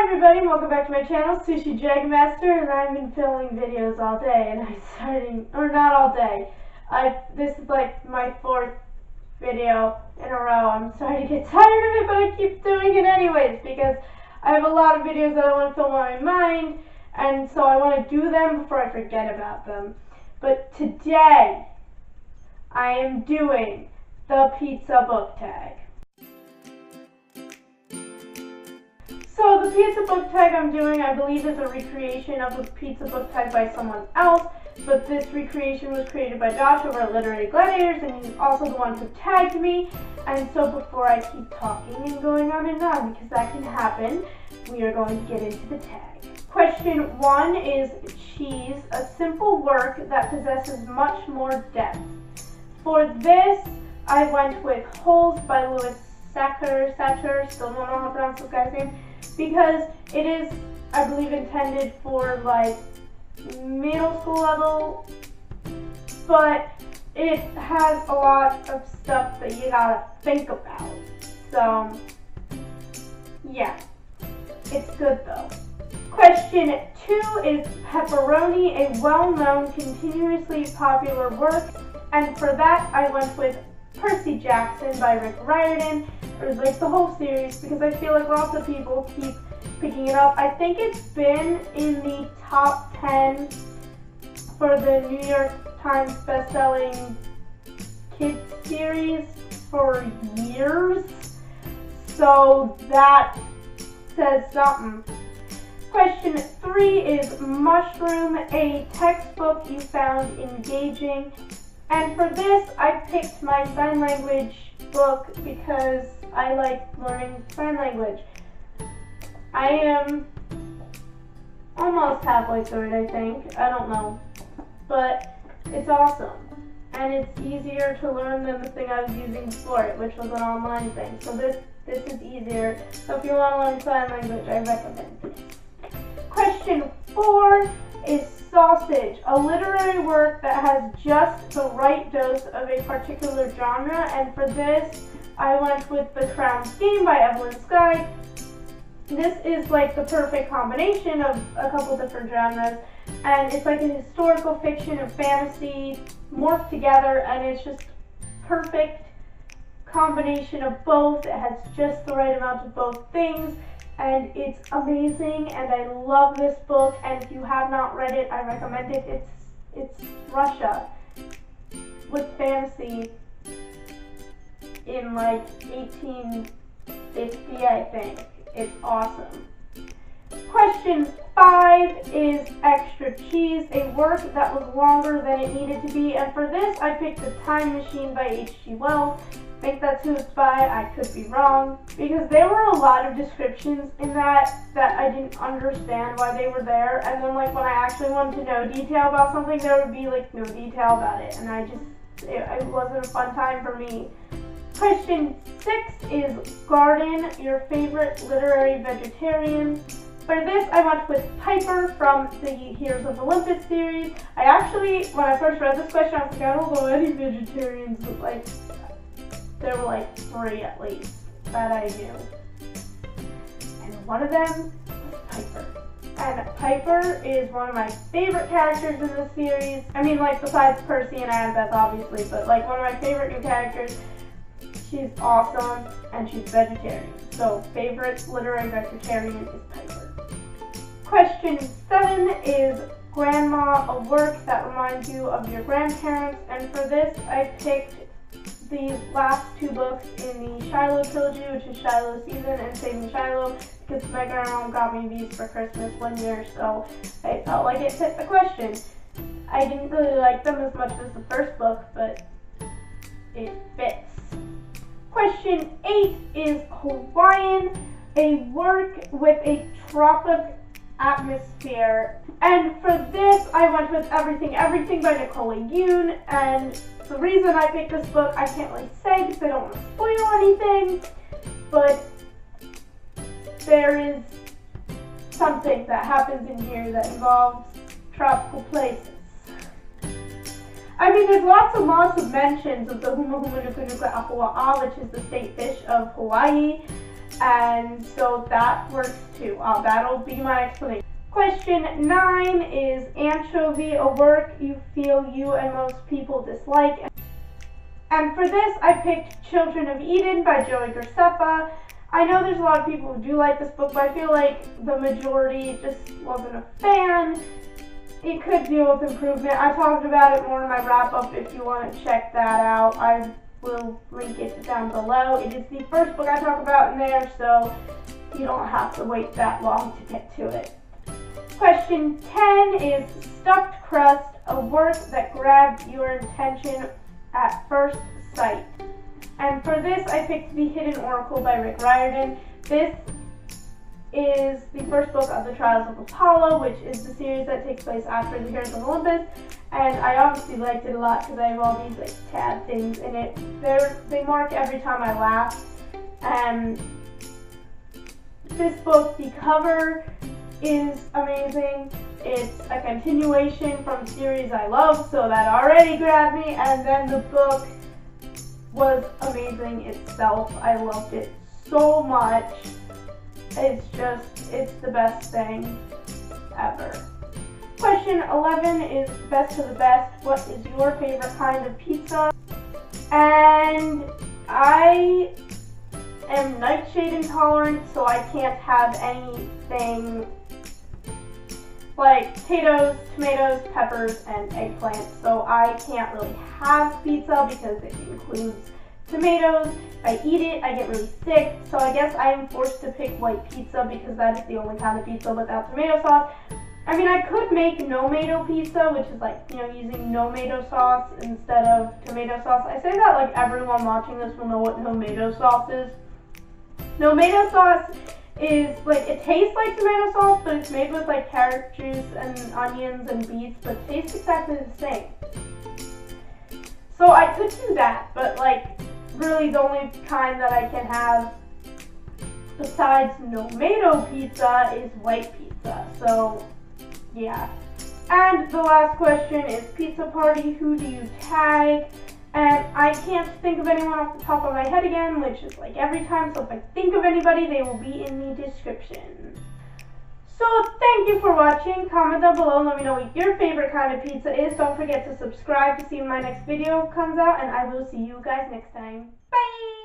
everybody, welcome back to my channel, sushidragonmaster, and I've been filming videos all day, and I'm starting, or not all day, this is like my fourth video in a row. I'm starting to get tired of it, but I keep doing it anyways, because I have a lot of videos that I want to film on my mind, and so I want to do them before I forget about them. But today, I am doing the pizza book tag. So the pizza book tag I'm doing, I believe, is a recreation of the pizza book tag by someone else, but this recreation was created by Josh over at Literary Gladiators, and he's also the one who tagged me. And so before I keep talking and going on and on, because that can happen, we are going to get into the tag. Question 1 is cheese, a simple work that possesses much more depth. For this, I went with Holes by Louis Sachar, still don't know how to pronounce this guy's name, because it is, I believe, intended for like middle school level, but it has a lot of stuff that you gotta think about. So yeah, it's good though. Question 2 is Pepperoni, a well-known, continuously popular work, and for that I went with Percy Jackson by Rick Riordan. It was like the whole series, because I feel like lots of people keep picking it up. I think it's been in the top 10 for the New York Times best-selling kids series for years, so that says something. Question 3 is Mushroom, a textbook you found engaging. And for this, I picked my sign language book because I like learning sign language. I am almost halfway through it, I think. I don't know. But it's awesome. And it's easier to learn than the thing I was using before it, which was an online thing. So this is easier. So if you want to learn sign language, I recommend this. Question 4 is Sausage, a literary work that has just the right dose of a particular genre, and for this I went with The Crown's Game by Evelyn Skye. This is like the perfect combination of a couple different genres, and it's like a historical fiction and fantasy morphed together, and it's just perfect combination of both. It has just the right amount of both things, and it's amazing, and I love this book, and if you have not read it, I recommend it. It's Russia with fantasy in like 1850, I think. It's awesome. Question 5 is Extra Cheese, a work that was longer than it needed to be, and for this I picked The Time Machine by H.G. Wells. I think that's who it's by. I could be wrong, because there were a lot of descriptions in that I didn't understand why they were there, and then like when I actually wanted to know detail about something, there would be like no detail about it, and it wasn't a fun time for me. Question 6 is Garden, your favorite literary vegetarian. For this, I went with Piper from the Heroes of Olympus series. I actually, when I first read this question, I was like, I don't know any vegetarians, but like, there were like 3 at least that I knew. And one of them was Piper. And Piper is one of my favorite characters in the series. I mean, like, besides Percy and Annabeth, obviously, but like one of my favorite new characters. She's awesome, and she's vegetarian. So, favorite literary vegetarian is Piper. Question 7 is Grandma, a work that reminds you of your grandparents. And for this, I picked the last 2 books in the Shiloh trilogy, which is Shiloh Season and Saving Shiloh, because my grandma got me these for Christmas one year, so I felt like it fit the question. I didn't really like them as much as the first book, but it fits. Question 8 is Hawaiian, a work with a tropic atmosphere. And for this, I went with Everything by Nicola Yoon, and the reason I picked this book, I can't really say because I don't want to spoil anything, but there is something that happens in here that involves tropical places. I mean, there's lots of mentions of the Huma Huma Nuku Nuku Ahua'a, which is the state fish of Hawaii, And so that works too. That'll be my explanation. Question 9 is anchovy, a work you feel you and most people dislike. And for this, I picked Children of Eden by Joey Graceffa. I know there's a lot of people who do like this book, but I feel like the majority just wasn't a fan. It could deal with improvement. I talked about it more in my wrap-up if you want to check that out. I will link it down below. It is the first book I talk about in there, so you don't have to wait that long to get to it. Question 10 is Stuffed Crust, a work that grabbed your attention at first sight. And for this, I picked The Hidden Oracle by Rick Riordan. This is the first book of the Trials of Apollo, which is the series that takes place after the Heroes of Olympus. And I obviously liked it a lot because I have all these like tab things in it. They mark every time I laugh. And this book, the cover is amazing. It's a continuation from a series I love, so that already grabbed me. And then the book was amazing itself. I loved it so much. It's the best thing ever. Question 11 is best of the best. What is your favorite kind of pizza? And I am nightshade intolerant, so I can't have anything like potatoes, tomatoes, peppers, and eggplants. So I can't really have pizza because it includes tomatoes. If I eat it, I get really sick. So I guess I am forced to pick white pizza because that is the only kind of pizza without tomato sauce. I mean, I could make no-mayo pizza, which is like, using no-mayo sauce instead of tomato sauce. I say that like everyone watching this will know what no-mayo sauce is. No-mayo sauce is like, it tastes like tomato sauce, but it's made with like carrot juice and onions and beets, but it tastes exactly the same. So I could do that, but like really the only kind that I can have besides no-mayo pizza is white pizza. So yeah. And the last question is pizza party, who do you tag? And I can't think of anyone off the top of my head again, which is like every time, so if I think of anybody, they will be in the description. So thank you for watching. Comment down below and let me know what your favorite kind of pizza is. Don't forget to subscribe to see when my next video comes out, and I will see you guys next time. Bye!